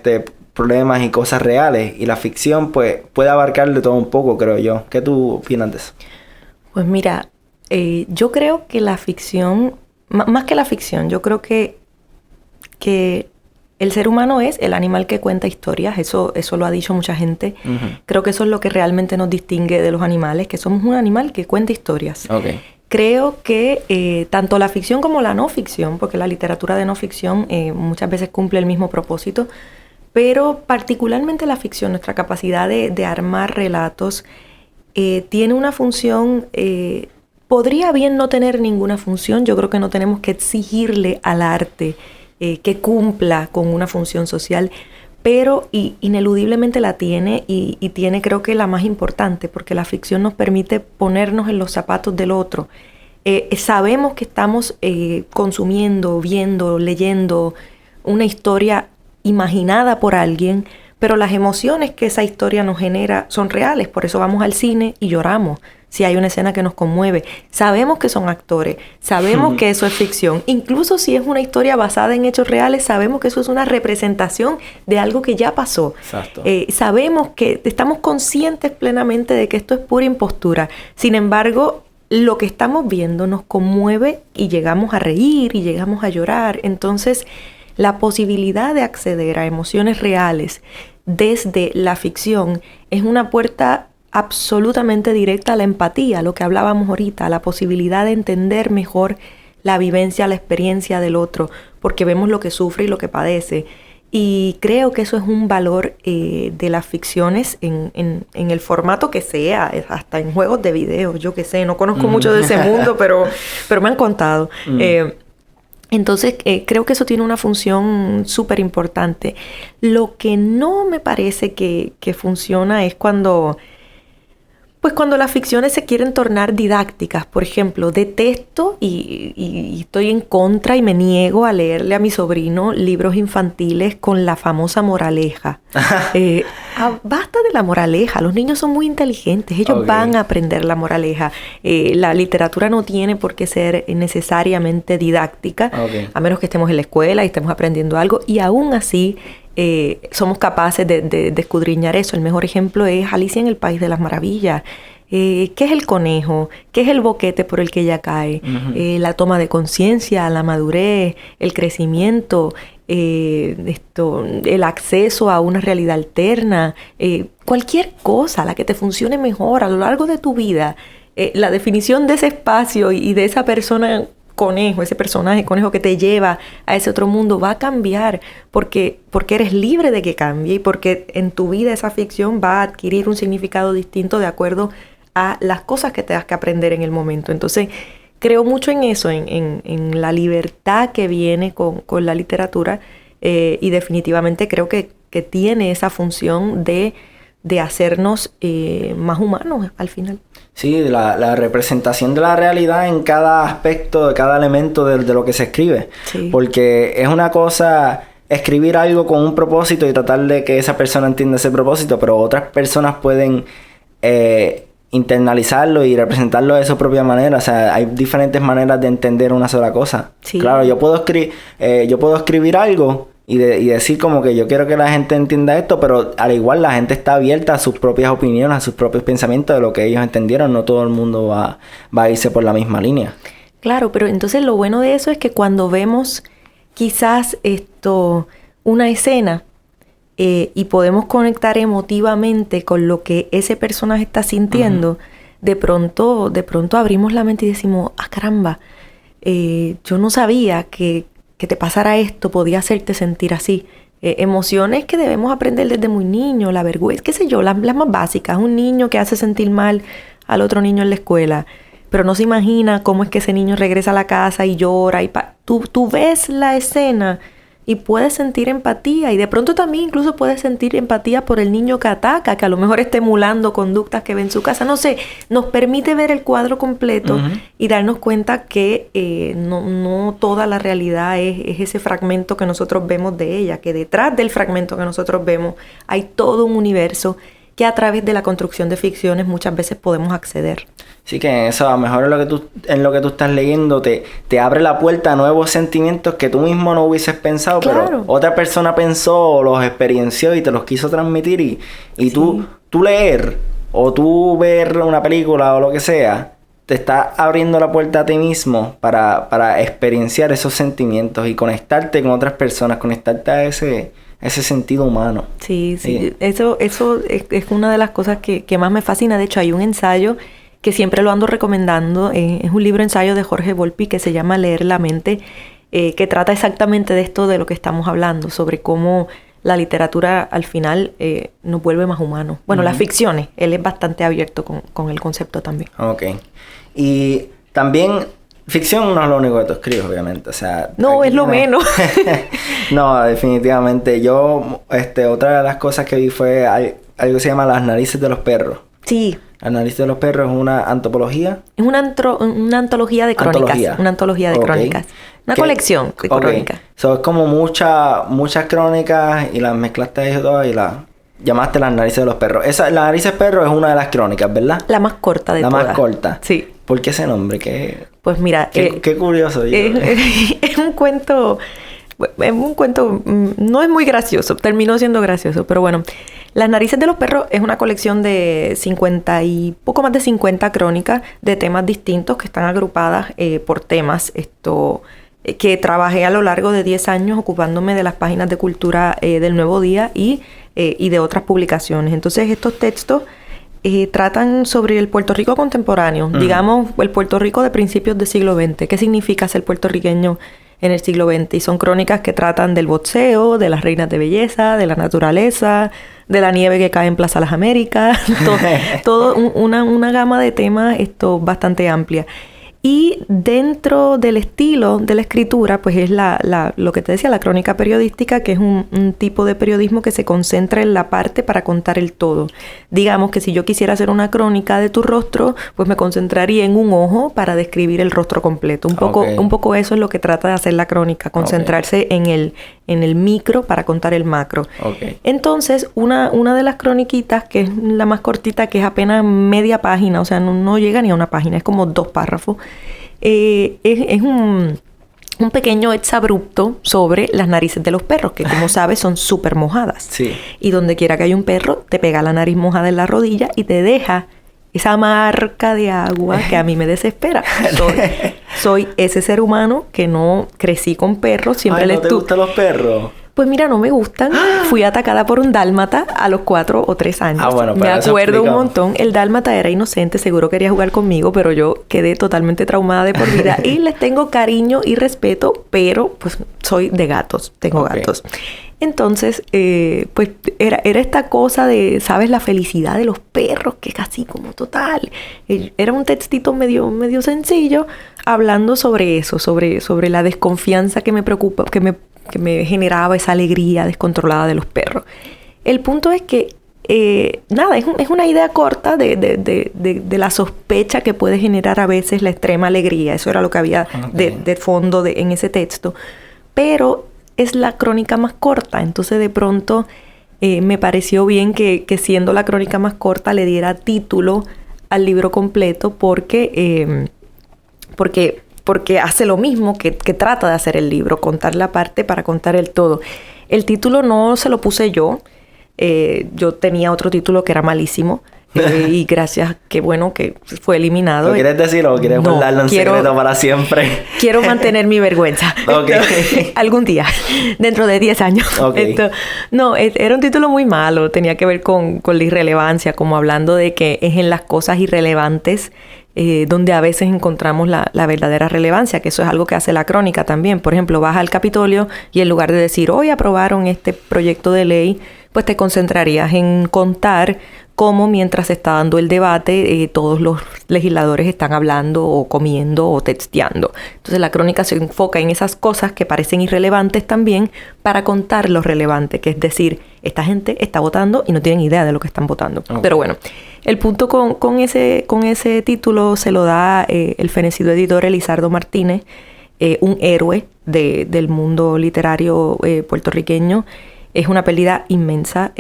problemas y cosas reales, y la ficción pues puede abarcar de todo un poco, creo yo. ¿Qué tú opinas de eso? Pues mira, yo creo que la ficción, más que la ficción, yo creo que el ser humano es el animal que cuenta historias. Eso lo ha dicho mucha gente. Creo que eso es lo que realmente nos distingue de los animales, que somos un animal que cuenta historias. Okay. Creo que tanto la ficción como la no ficción, porque la literatura de no ficción muchas veces cumple el mismo propósito, pero particularmente la ficción, nuestra capacidad de armar relatos, tiene una función... podría bien no tener ninguna función. Yo creo que no tenemos que exigirle al arte que cumpla con una función social, pero ineludiblemente la tiene y tiene, creo que la más importante, porque la ficción nos permite ponernos en los zapatos del otro. Sabemos que estamos consumiendo, viendo, leyendo una historia imaginada por alguien, pero las emociones que esa historia nos genera son reales. Por eso vamos al cine y lloramos si hay una escena que nos conmueve. Sabemos que son actores, sabemos que eso es ficción. Incluso si es una historia basada en hechos reales, sabemos que eso es una representación de algo que ya pasó. Exacto. Sabemos que estamos conscientes plenamente de que esto es pura impostura. Sin embargo, lo que estamos viendo nos conmueve y llegamos a reír y llegamos a llorar. Entonces, la posibilidad de acceder a emociones reales desde la ficción es una puerta absolutamente directa a la empatía, lo que hablábamos ahorita, la posibilidad de entender mejor la vivencia, la experiencia del otro, porque vemos lo que sufre y lo que padece. Y creo que eso es un valor de las ficciones en el formato que sea, hasta en juegos de video, yo qué sé, no conozco mucho de ese mundo, pero me han contado. Entonces, creo que eso tiene una función súper importante. Lo que no me parece que funciona es cuando las ficciones se quieren tornar didácticas. Por ejemplo, detesto y estoy en contra y me niego a leerle a mi sobrino libros infantiles con la famosa moraleja. Basta de la moraleja. Los niños son muy inteligentes. Ellos van a aprender la moraleja. La literatura no tiene por qué ser necesariamente didáctica, a menos que estemos en la escuela y estemos aprendiendo algo. Y aún así, somos capaces de escudriñar eso. El mejor ejemplo es Alicia en el País de las Maravillas. ¿Qué es el conejo? ¿Qué es el boquete por el que ella cae? La toma de conciencia, la madurez, el crecimiento, el acceso a una realidad alterna, cualquier cosa, la que te funcione mejor a lo largo de tu vida. La definición de ese espacio y de esa persona conejo, ese personaje conejo que te lleva a ese otro mundo va a cambiar porque eres libre de que cambie y porque en tu vida esa ficción va a adquirir un significado distinto de acuerdo a las cosas que tengas que aprender en el momento. Entonces, creo mucho en eso, en la libertad que viene con la literatura y definitivamente creo que tiene esa función de hacernos más humanos al final. Sí, la representación de la realidad en cada aspecto, de cada elemento de lo que se escribe. Sí. Porque es una cosa escribir algo con un propósito y tratar de que esa persona entienda ese propósito, pero otras personas pueden internalizarlo y representarlo de su propia manera. O sea, hay diferentes maneras de entender una sola cosa. Sí. Claro, yo puedo escribir algo y decir como que yo quiero que la gente entienda esto, pero al igual la gente está abierta a sus propias opiniones, a sus propios pensamientos de lo que ellos entendieron. No todo el mundo va a irse por la misma línea. Claro, pero entonces lo bueno de eso es que cuando vemos quizás una escena y podemos conectar emotivamente con lo que ese personaje está sintiendo, de pronto abrimos la mente y decimos, caramba, yo no sabía que te pasara esto, podía hacerte sentir así. Emociones que debemos aprender desde muy niño, la vergüenza, qué sé yo, las más básicas. Un niño que hace sentir mal al otro niño en la escuela, pero no se imagina cómo es que ese niño regresa a la casa y llora. Tú ves la escena y puedes sentir empatía, y de pronto también incluso puedes sentir empatía por el niño que ataca, que a lo mejor está emulando conductas que ve en su casa. No sé, nos permite ver el cuadro completo y darnos cuenta que no toda la realidad es ese fragmento que nosotros vemos de ella, que detrás del fragmento que nosotros vemos hay todo un universo que a través de la construcción de ficciones muchas veces podemos acceder. Sí, que eso a lo mejor en lo que tú estás leyendo te abre la puerta a nuevos sentimientos que tú mismo no hubieses pensado, claro, pero otra persona pensó o los experiencia y te los quiso transmitir y sí, tú leer o tú ver una película o lo que sea, te está abriendo la puerta a ti mismo para experienciar esos sentimientos y conectarte con otras personas, conectarte a ese sentido humano. Sí. Eso es una de las cosas que más me fascina. De hecho, hay un ensayo que siempre lo ando recomendando. Es un libro ensayo de Jorge Volpi que se llama Leer la mente, que trata exactamente de esto de lo que estamos hablando, sobre cómo la literatura al final nos vuelve más humanos. Bueno, las ficciones. Él es bastante abierto con el concepto también. Ok. Y también ficción no es lo único que tú escribes, obviamente. O sea, no, es lo menos. No, definitivamente. Yo, otra de las cosas que vi fue algo que se llama Las narices de los perros. Sí. Las narices de los perros es una antología. Es una antología de crónicas. Una antología de crónicas. Una colección de crónicas. Es como muchas crónicas y las mezclaste ahí todas y las llamaste Las narices de los perros. Las narices de perros es una de las crónicas, ¿verdad? La más corta de todas. La más corta. Sí. ¿Por qué ese nombre? Pues mira... Qué curioso. Es un cuento... no es muy gracioso, terminó siendo gracioso, pero bueno. Las narices de los perros es una colección de poco más de 50 crónicas de temas distintos que están agrupadas por temas. Que trabajé a lo largo de 10 años ocupándome de las páginas de cultura del Nuevo Día y de otras publicaciones. Entonces estos textos tratan sobre el Puerto Rico contemporáneo, digamos el Puerto Rico de principios del siglo XX. ¿Qué significa ser puertorriqueño en el siglo XX. Y son crónicas que tratan del boxeo, de las reinas de belleza, de la naturaleza, de la nieve que cae en Plaza Las Américas. Una gama de temas bastante amplia. Y dentro del estilo de la escritura, pues es lo que te decía, la crónica periodística, que es un tipo de periodismo que se concentra en la parte para contar el todo. Digamos que si yo quisiera hacer una crónica de tu rostro, pues me concentraría en un ojo para describir el rostro completo. Un poco eso es lo que trata de hacer la crónica, concentrarse en el micro para contar el macro. Entonces, una de las croniquitas, que es la más cortita, que es apenas media página, o sea, no llega ni a una página, es como 2 párrafos, es un pequeño exabrupto sobre las narices de los perros, que como sabes son súper mojadas. Sí. Y donde quiera que hay un perro, te pega la nariz mojada en la rodilla y te deja esa marca de agua que a mí me desespera. Soy ese ser humano que no crecí con perros, siempre ¿No te gustan los perros? Pues mira, no me gustan. Fui atacada por un dálmata a los 4 o 3 años. Bueno, me acuerdo un montón. El dálmata era inocente, seguro quería jugar conmigo, pero yo quedé totalmente traumada de por vida. Y les tengo cariño y respeto, pero pues soy de gatos, tengo gatos. Entonces, pues era esta cosa de, ¿sabes? La felicidad de los perros, que es así como total. Era un textito medio sencillo, hablando sobre eso, sobre la desconfianza que me preocupa, que me generaba esa alegría descontrolada de los perros. El punto es que, es una idea corta de la sospecha que puede generar a veces la extrema alegría. Eso era lo que había de fondo en ese texto. Pero es la crónica más corta. Entonces, de pronto, me pareció bien que siendo la crónica más corta le diera título al libro completo porque hace lo mismo que trata de hacer el libro, contar la parte para contar el todo. El título no se lo puse yo. Yo tenía otro título que era malísimo. Y gracias, qué bueno que fue eliminado. ¿Lo quieres decir o quieres guardarlo en secreto para siempre? Quiero mantener mi vergüenza. Algún día, dentro de 10 años. Era un título muy malo. Tenía que ver con la irrelevancia, como hablando de que es en las cosas irrelevantes donde a veces encontramos la verdadera relevancia, que eso es algo que hace la crónica también. Por ejemplo, vas al Capitolio y en lugar de decir, hoy aprobaron este proyecto de ley, pues te concentrarías en contar cómo mientras se está dando el debate, todos los legisladores están hablando o comiendo o texteando. Entonces la crónica se enfoca en esas cosas que parecen irrelevantes también para contar lo relevante, que es decir, esta gente está votando y no tienen idea de lo que están votando. Pero bueno, el punto con ese título se lo da el fenecido editor Elizardo Martínez, un héroe del mundo literario puertorriqueño. Es una pérdida inmensa.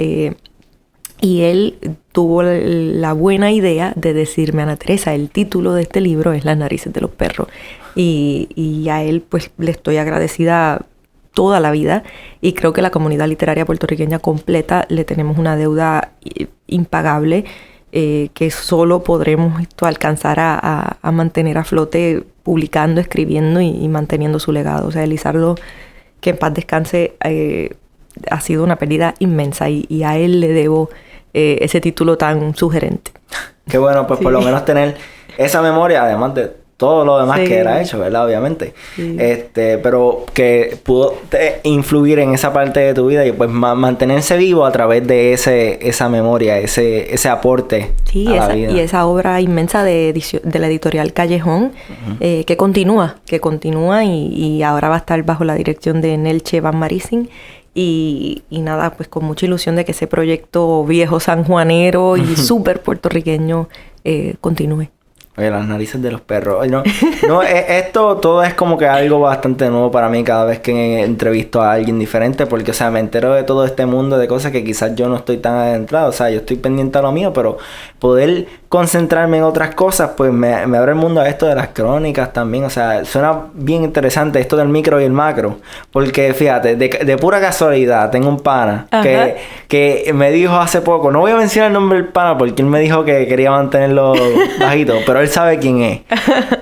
Y él tuvo la buena idea de decirme, Ana Teresa, el título de este libro es Las narices de los perros. Y a él pues le estoy agradecida toda la vida. Y creo que la comunidad literaria puertorriqueña completa le tenemos una deuda impagable que solo podremos alcanzar a mantener a flote publicando, escribiendo y manteniendo su legado. O sea, Elizardo, que en paz descanse, ha sido una pérdida inmensa y a él le debo ese título tan sugerente. Qué bueno, pues por lo menos tener esa memoria, además de todo lo demás que era hecho, ¿verdad? Obviamente. Pero que pudo influir en esa parte de tu vida y pues mantenerse vivo a través de esa memoria, ese aporte a la vida. Y esa obra inmensa de la editorial Callejón, que continúa y ahora va a estar bajo la dirección de Nelche Van Maricin. Y nada, pues con mucha ilusión de que ese proyecto viejo sanjuanero y súper puertorriqueño continúe. Oye, las narices de los perros. Esto todo es como que algo bastante nuevo para mí cada vez que entrevisto a alguien diferente, porque, o sea, me entero de todo este mundo de cosas que quizás yo no estoy tan adentrado. O sea, yo estoy pendiente a lo mío, pero poder concentrarme en otras cosas, pues me abre el mundo a esto de las crónicas también. O sea, suena bien interesante esto del micro y el macro, porque fíjate, de pura casualidad, tengo un pana que me dijo hace poco, no voy a mencionar el nombre del pana porque él me dijo que quería mantenerlo bajito, pero él sabe quién es.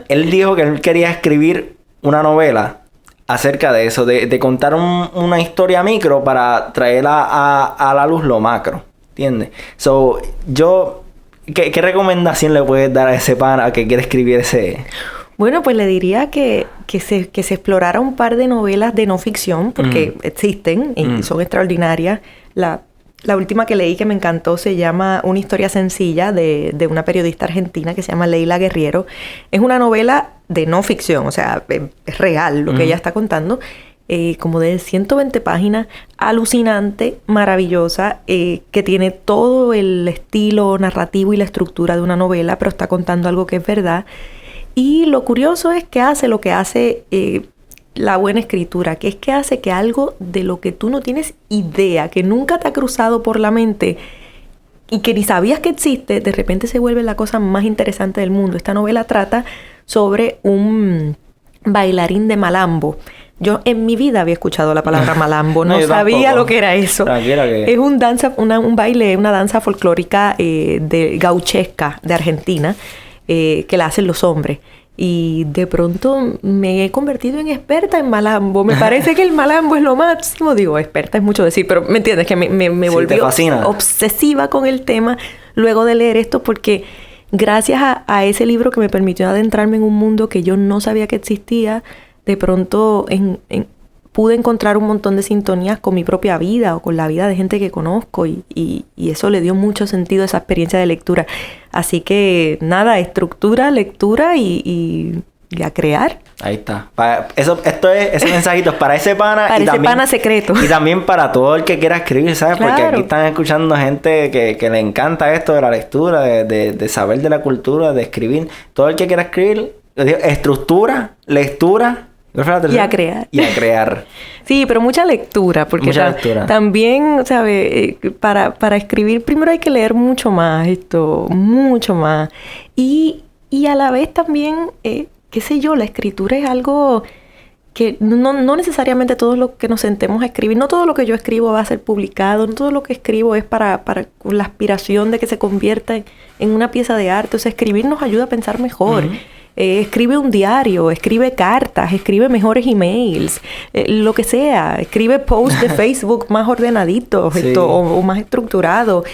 Él dijo que él quería escribir una novela acerca de eso, de contar una historia micro para traer a la luz lo macro, ¿entiendes? ¿Qué recomendación le puedes dar a ese pana que quiere escribir ese...? Bueno, pues le diría que se explorara un par de novelas de no ficción, porque existen y son extraordinarias. La última que leí que me encantó se llama Una historia sencilla de una periodista argentina que se llama Leila Guerriero. Es una novela de no ficción, o sea, es real lo que ella está contando. Como de 120 páginas, alucinante, maravillosa, que tiene todo el estilo narrativo y la estructura de una novela, pero está contando algo que es verdad. Y lo curioso es que hace lo que hace la buena escritura, que es que hace que algo de lo que tú no tienes idea, que nunca te ha cruzado por la mente y que ni sabías que existe, de repente se vuelve la cosa más interesante del mundo. Esta novela trata sobre un bailarín de malambo. Yo en mi vida había escuchado la palabra malambo, no sabía tampoco lo que era eso. Es un baile, una danza folclórica de gauchesca de Argentina que la hacen los hombres. Y de pronto me he convertido en experta en malambo. Me parece que el malambo es lo máximo. Digo, experta es mucho decir, pero ¿me entiendes? Que me volví obsesiva con el tema luego de leer esto, porque gracias a ese libro que me permitió adentrarme en un mundo que yo no sabía que existía, de pronto pude encontrar un montón de sintonías con mi propia vida o con la vida de gente que conozco y eso le dio mucho sentido a esa experiencia de lectura. Así que nada, estructura, lectura y a crear. Ahí está. Ese mensajito es para ese pana. Para ese pana secreto. Y también para todo el que quiera escribir, ¿sabes? Claro. Porque aquí están escuchando gente que le encanta esto de la lectura, de saber de la cultura, de escribir. Todo el que quiera escribir, estructura, lectura. Y a crear. Y a crear. Sí, pero mucha lectura, porque lectura. También, ¿sabes? Para escribir primero hay que leer mucho más mucho más. Y a la vez también, qué sé yo, la escritura es algo que no necesariamente todos los que nos sentemos a escribir, no todo lo que yo escribo va a ser publicado, no todo lo que escribo es para la aspiración de que se convierta en una pieza de arte. O sea, escribir nos ayuda a pensar mejor. Escribe un diario, escribe cartas, escribe mejores emails, lo que sea, escribe posts de Facebook más ordenaditos sí. o más estructurados.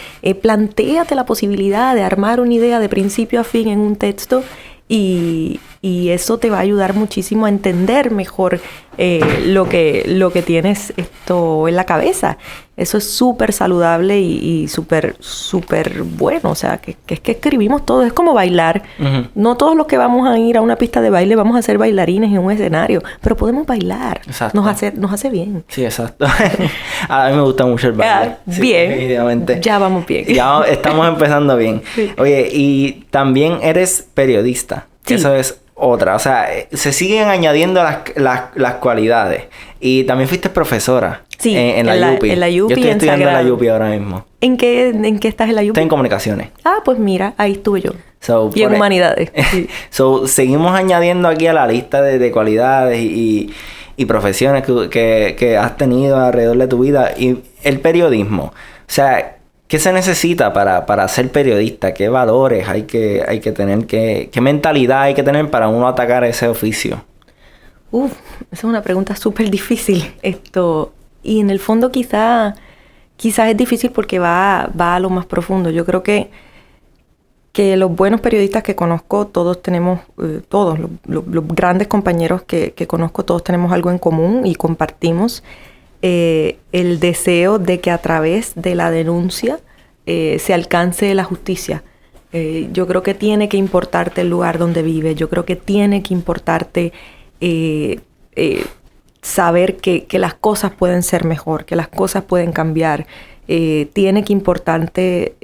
Plantéate la posibilidad de armar una idea de principio a fin en un texto y eso te va a ayudar muchísimo a entender mejor lo que tienes en la cabeza. Eso es súper saludable y súper bueno. O sea, que es que escribimos todo. Es como bailar. Uh-huh. No todos los que vamos a ir a una pista de baile vamos a ser bailarines en un escenario, pero podemos bailar. Exacto. Nos hace bien. Sí, exacto. A mí me gusta mucho el baile. Sí, bien. Definitivamente. Ya vamos bien. Ya estamos empezando bien. Sí. Oye, y también eres periodista. Sí. Eso es otra. O sea, se siguen añadiendo las cualidades. Y también fuiste profesora. Sí, en la UPI. En la UPI. Yo estoy estudiando en la UPI ahora mismo. ¿En qué estás en la UPI? Estoy en comunicaciones. Ah, pues mira, ahí estuve yo. Y en humanidades. Sí. Seguimos añadiendo aquí a la lista de cualidades y profesiones que has tenido alrededor de tu vida. Y el periodismo. O sea, ¿qué se necesita para ser periodista? ¿Qué valores hay que tener? ¿Qué mentalidad hay que tener para uno atacar ese oficio? Esa es una pregunta súper difícil. Y en el fondo quizás es difícil porque va a lo más profundo. Yo creo que los buenos periodistas que conozco, todos tenemos, todos los grandes compañeros que conozco, todos tenemos algo en común y compartimos el deseo de que a través de la denuncia se alcance la justicia. Yo creo que tiene que importarte el lugar donde vives. Yo creo que tiene que importarte saber que las cosas pueden ser mejor, que las cosas pueden cambiar. Tiene que importarte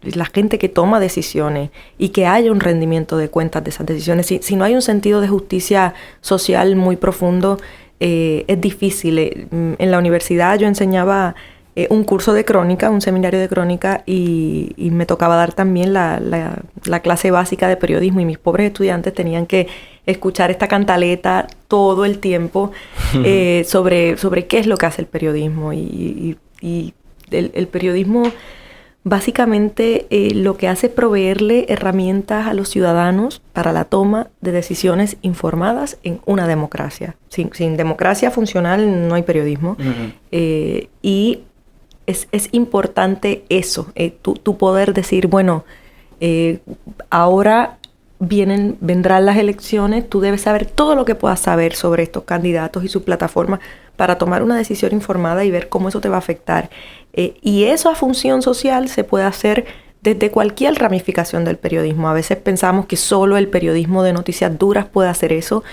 la gente que toma decisiones y que haya un rendimiento de cuentas de esas decisiones. Si no hay un sentido de justicia social muy profundo, es difícil. En la universidad yo enseñaba un curso de crónica, un seminario de crónica y me tocaba dar también la clase básica de periodismo y mis pobres estudiantes tenían que escuchar esta cantaleta todo el tiempo sobre qué es lo que hace el periodismo y el periodismo básicamente lo que hace es proveerle herramientas a los ciudadanos para la toma de decisiones informadas en una democracia. Sin democracia funcional no hay periodismo. Uh-huh. Y es importante eso, tu poder decir, bueno, ahora vendrán las elecciones, tú debes saber todo lo que puedas saber sobre estos candidatos y sus plataformas para tomar una decisión informada y ver cómo eso te va a afectar. Y esa función social se puede hacer desde cualquier ramificación del periodismo. A veces pensamos que solo el periodismo de noticias duras puede hacer eso,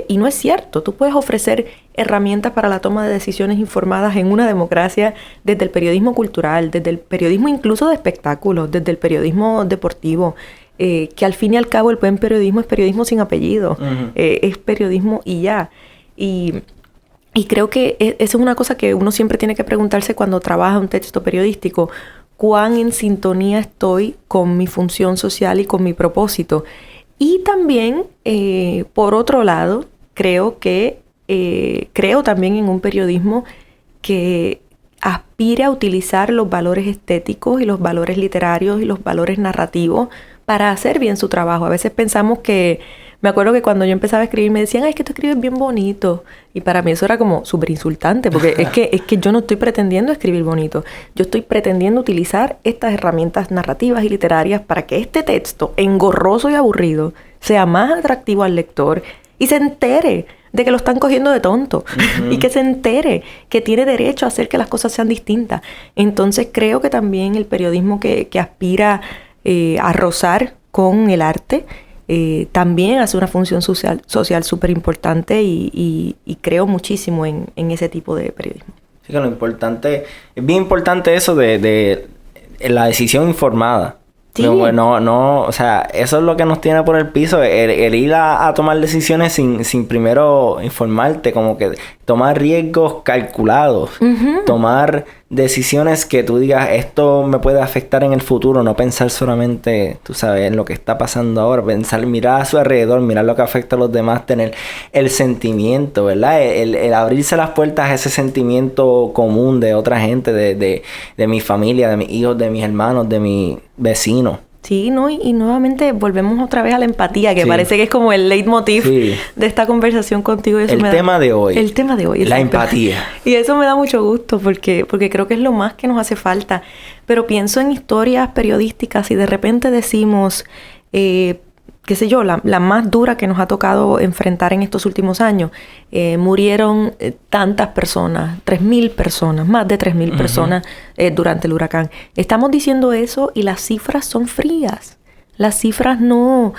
y no es cierto. Tú puedes ofrecer herramientas para la toma de decisiones informadas en una democracia desde el periodismo cultural, desde el periodismo incluso de espectáculos, desde el periodismo deportivo, que al fin y al cabo el buen periodismo es periodismo sin apellido, es periodismo y ya. Y creo que eso es una cosa que uno siempre tiene que preguntarse cuando trabaja un texto periodístico: ¿cuán en sintonía estoy con mi función social y con mi propósito? Y también, por otro lado, creo también en un periodismo que aspire a utilizar los valores estéticos y los valores literarios y los valores narrativos para hacer bien su trabajo. A veces pensamos que... Me acuerdo que cuando yo empezaba a escribir me decían: ay, es que tú escribes bien bonito. Y para mí eso era como súper insultante, porque es que yo no estoy pretendiendo escribir bonito. Yo estoy pretendiendo utilizar estas herramientas narrativas y literarias para que este texto, engorroso y aburrido, sea más atractivo al lector y se entere de que lo están cogiendo de tonto. Y que se entere que tiene derecho a hacer que las cosas sean distintas. Entonces creo que también el periodismo que aspira a rozar con el arte también hace una función social súper importante, y creo muchísimo en ese tipo de periodismo. Sí, que lo importante, es bien importante eso de la decisión informada. Sí. No, o sea, eso es lo que nos tiene por el piso, el ir a tomar decisiones sin primero informarte, como que tomar riesgos calculados, tomar decisiones que tú digas, esto me puede afectar en el futuro, no pensar solamente, tú sabes, en lo que está pasando ahora, pensar, mirar a su alrededor, mirar lo que afecta a los demás, tener el sentimiento, ¿verdad? El abrirse las puertas a ese sentimiento común de otra gente, de mi familia, de mis hijos, de mis hermanos, de mis vecinos. Sí, ¿no? Y nuevamente volvemos otra vez a la empatía, que parece que es como el leitmotiv de esta conversación contigo. Y eso el tema de hoy. La empatía. Y eso me da mucho gusto porque creo que es lo más que nos hace falta. Pero pienso en historias periodísticas y de repente decimos, qué sé yo, la más dura que nos ha tocado enfrentar en estos últimos años. Murieron tantas personas, 3,000 personas, más de 3,000 personas durante el huracán. Estamos diciendo eso y las cifras son frías. Las cifras no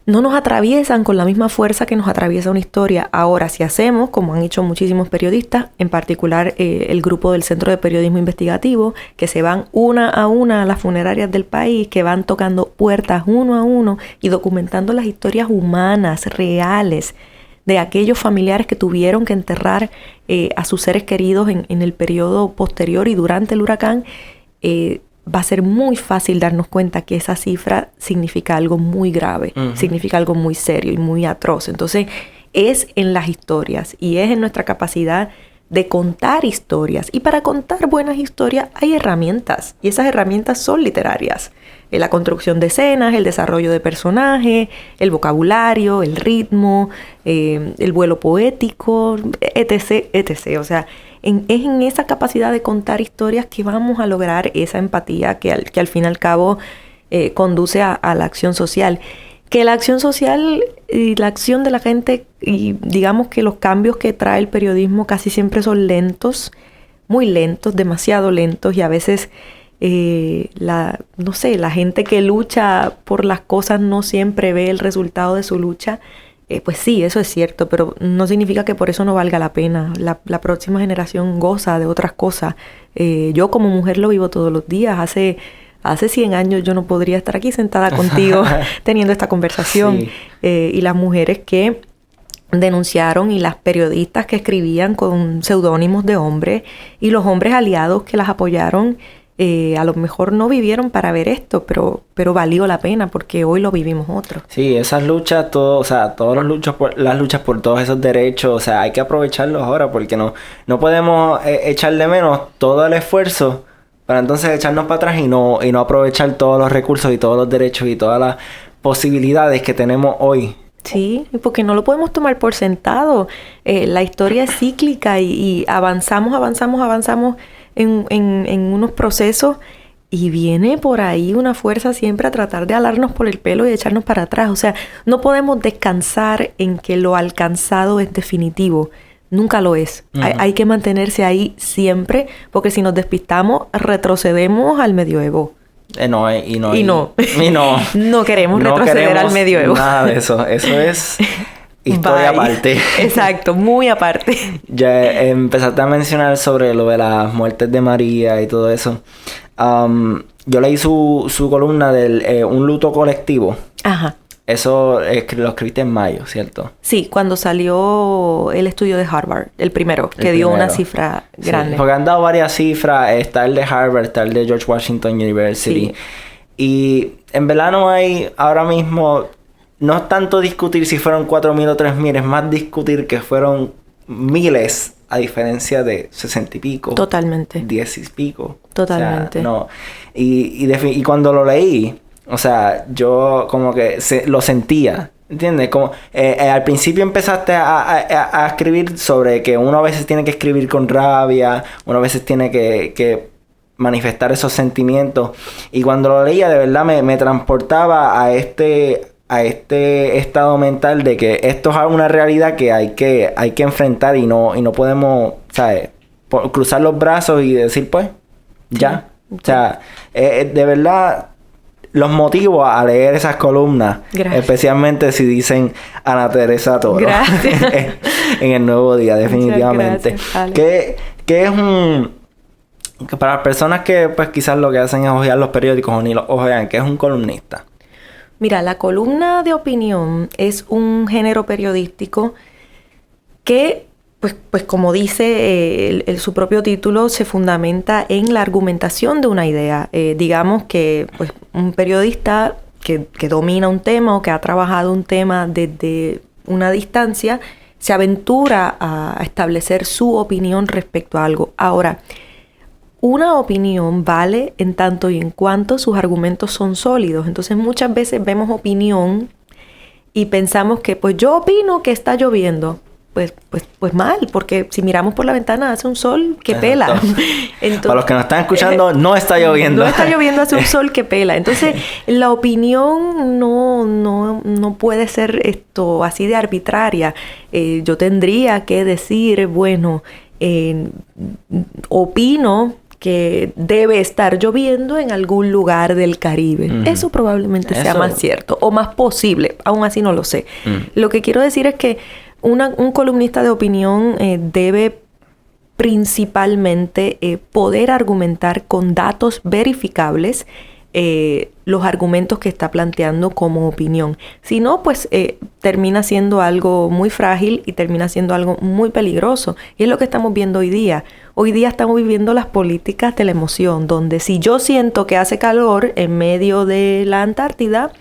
nos atraviesan con la misma fuerza que nos atraviesa una historia. Ahora, si hacemos, como han hecho muchísimos periodistas, en particular el grupo del Centro de Periodismo Investigativo, que se van una a una a las funerarias del país, que van tocando puertas uno a uno y documentando las historias humanas, reales, de aquellos familiares que tuvieron que enterrar a sus seres queridos en el periodo posterior y durante el huracán, va a ser muy fácil darnos cuenta que esa cifra significa algo muy grave, significa algo muy serio y muy atroz. Entonces, es en las historias y es en nuestra capacidad de contar historias. Y para contar buenas historias hay herramientas, y esas herramientas son literarias. La construcción de escenas, el desarrollo de personajes, el vocabulario, el ritmo, el vuelo poético, etc., etc. O sea, es en esa capacidad de contar historias que vamos a lograr esa empatía que al fin y al cabo conduce a la acción social. Que la acción social y la acción de la gente, y digamos que los cambios que trae el periodismo casi siempre son lentos, muy lentos, demasiado lentos, y a veces la gente que lucha por las cosas no siempre ve el resultado de su lucha. Pues sí, eso es cierto, pero no significa que por eso no valga la pena. La próxima generación goza de otras cosas. Yo como mujer lo vivo todos los días. Hace 100 años yo no podría estar aquí sentada contigo teniendo esta conversación. Sí. Y las mujeres que denunciaron y las periodistas que escribían con seudónimos de hombres y los hombres aliados que las apoyaron, a lo mejor no vivieron para ver esto, pero valió la pena porque hoy lo vivimos otros. Sí, esas luchas, todas las luchas por todos esos derechos, o sea, hay que aprovecharlos ahora porque no podemos echar de menos todo el esfuerzo para entonces echarnos para atrás y no aprovechar todos los recursos y todos los derechos y todas las posibilidades que tenemos hoy. Sí, porque no lo podemos tomar por sentado. La historia es cíclica y avanzamos en unos procesos Y viene por ahí una fuerza siempre a tratar de alarnos por el pelo y echarnos para atrás. O sea, no podemos descansar en que lo alcanzado es definitivo. Nunca lo es. Hay que mantenerse ahí siempre, porque si nos despistamos, retrocedemos al medioevo. No queremos retroceder al medioevo. Nada de eso. Eso es historia aparte. Exacto, muy aparte. Ya empezaste a mencionar sobre lo de las muertes de María y todo eso. Yo leí su columna del un luto colectivo. Ajá. Eso lo escribiste en mayo, ¿cierto? Sí, cuando salió el estudio de Harvard, el primero, que dio una cifra grande. Sí, porque han dado varias cifras. Está el de Harvard, está el de George Washington University. Sí. Y en verdad no hay ahora mismo... No es tanto discutir si fueron 4,000 o 3,000. Es más discutir que fueron miles... A diferencia de 60 y pico. Totalmente. 10 y pico. Totalmente. O sea, no. Y cuando lo leí, o sea, yo como que lo sentía. ¿Entiendes? Como al principio empezaste a escribir sobre que uno a veces tiene que escribir con rabia, uno a veces tiene que manifestar esos sentimientos. Y cuando lo leía, de verdad me transportaba a este estado mental de que esto es una realidad que hay que enfrentar y no podemos, ¿sabes? Cruzar los brazos y decir, pues, ya. Sí. O sea, de verdad, los motivo a leer esas columnas. Gracias. Especialmente si dicen Ana Teresa Toro. Gracias. En el Nuevo Día, definitivamente. Que es que para las personas que, pues, quizás lo que hacen es ojear los periódicos o ni los ojean, que es un columnista. Mira, la columna de opinión es un género periodístico que, pues como dice su propio título, se fundamenta en la argumentación de una idea. Digamos que pues, un periodista que domina un tema o que ha trabajado un tema desde una distancia, se aventura a establecer su opinión respecto a algo. Ahora, una opinión vale en tanto y en cuanto sus argumentos son sólidos. Entonces muchas veces vemos opinión y pensamos que pues yo opino que está lloviendo. Pues mal, porque si miramos por la ventana hace un sol que pela. Entonces, para los que nos están escuchando, no está lloviendo. No está lloviendo, hace un sol que pela. Entonces la opinión no puede ser esto así de arbitraria. Yo tendría que decir, bueno, opino que debe estar lloviendo en algún lugar del Caribe. Eso probablemente sea más cierto o más posible. Aún así no lo sé. Lo que quiero decir es que un columnista de opinión debe principalmente poder argumentar con datos verificables los argumentos que está planteando como opinión. Si no, pues termina siendo algo muy frágil y termina siendo algo muy peligroso. Y es lo que estamos viendo hoy día. Hoy día estamos viviendo las políticas de la emoción, donde si yo siento que hace calor en medio de la Antártida,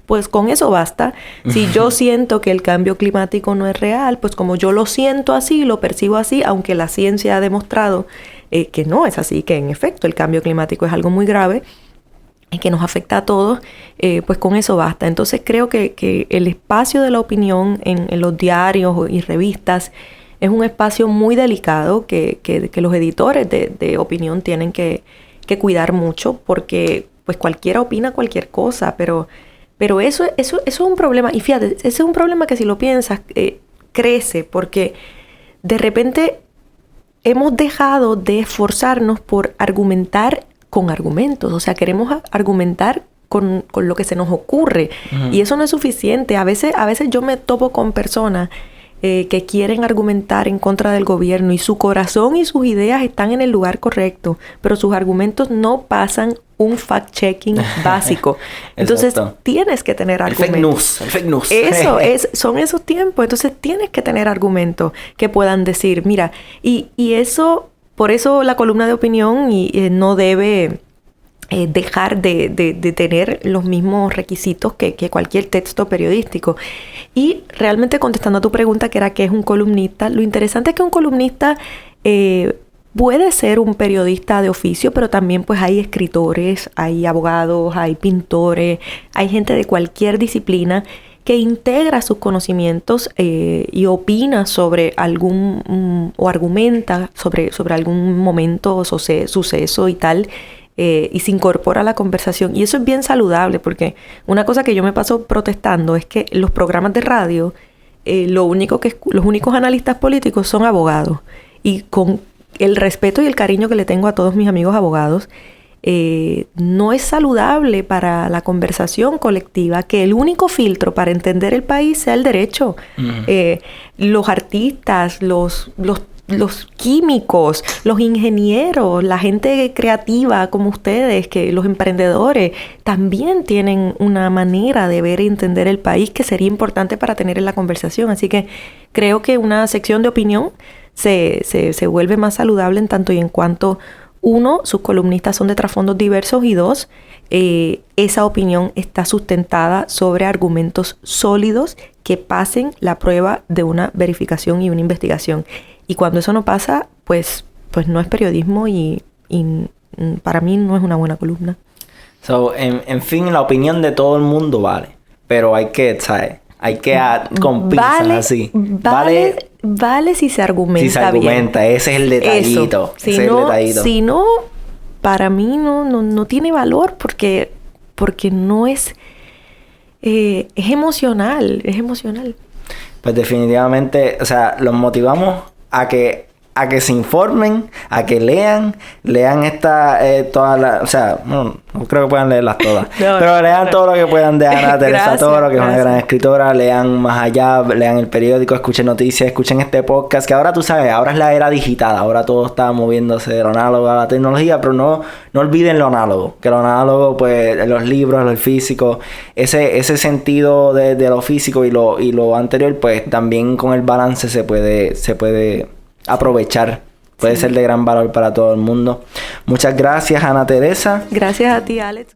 pues con eso basta. Si yo siento que el cambio climático no es real, pues como yo lo siento así, lo percibo así, aunque la ciencia ha demostrado que no es así, que en efecto el cambio climático es algo muy grave, que nos afecta a todos, pues con eso basta. Entonces creo que el espacio de la opinión en los diarios y revistas es un espacio muy delicado que los editores de opinión tienen que cuidar mucho, porque pues cualquiera opina cualquier cosa, pero eso es un problema. Y fíjate, ese es un problema que si lo piensas, crece, porque de repente hemos dejado de esforzarnos por argumentar con argumentos. O sea, queremos argumentar con lo que se nos ocurre. Y eso no es suficiente. A veces yo me topo con personas que quieren argumentar en contra del gobierno y su corazón y sus ideas están en el lugar correcto, pero sus argumentos no pasan un fact-checking básico. Entonces, tienes que tener argumentos. El fake news. Eso son esos tiempos. Entonces, tienes que tener argumentos que puedan decir, mira, y eso, por eso la columna de opinión no debe dejar de tener los mismos requisitos que cualquier texto periodístico. Y realmente contestando a tu pregunta, que era ¿qué es un columnista? Lo interesante es que un columnista puede ser un periodista de oficio, pero también pues hay escritores, hay abogados, hay pintores, hay gente de cualquier disciplina que integra sus conocimientos y opina sobre o argumenta sobre algún momento o suceso y tal, y se incorpora a la conversación. Y eso es bien saludable, porque una cosa que yo me paso protestando es que los programas de radio, los únicos analistas políticos son abogados. Y con el respeto y el cariño que le tengo a todos mis amigos abogados, no es saludable para la conversación colectiva que el único filtro para entender el país sea el derecho. Uh-huh. Los artistas, los químicos, los ingenieros, la gente creativa como ustedes, que los emprendedores, también tienen una manera de ver y entender el país que sería importante para tener en la conversación. Así que creo que una sección de opinión se vuelve más saludable en tanto y en cuanto, uno, sus columnistas son de trasfondos diversos, y dos, esa opinión está sustentada sobre argumentos sólidos que pasen la prueba de una verificación y una investigación. Y cuando eso no pasa, pues no es periodismo y para mí no es una buena columna. En fin, la opinión de todo el mundo vale, pero hay que, ¿sabes? Hay que con pinzas así. Vale si se argumenta bien. Si se argumenta, bien. Ese es el detallito. Si no, para mí no tiene valor porque no es... es emocional. Pues definitivamente, o sea, los motivamos a que se informen, a que lean todas las... O sea, no creo que puedan leerlas todas. Pero lean todo lo que puedan de Ana Teresa Toro, que es una gran escritora. Lean Más Allá, lean el periódico, escuchen noticias, escuchen este podcast. Que ahora tú sabes, ahora es la era digital. Ahora todo está moviéndose de lo análogo a la tecnología. Pero no olviden lo análogo. Que lo análogo, pues, los libros, el físico. Ese sentido de lo físico y lo anterior, pues, también con el balance se puede aprovechar. Puede ser de gran valor para todo el mundo. Muchas gracias, Ana Teresa. Gracias a ti, Alex.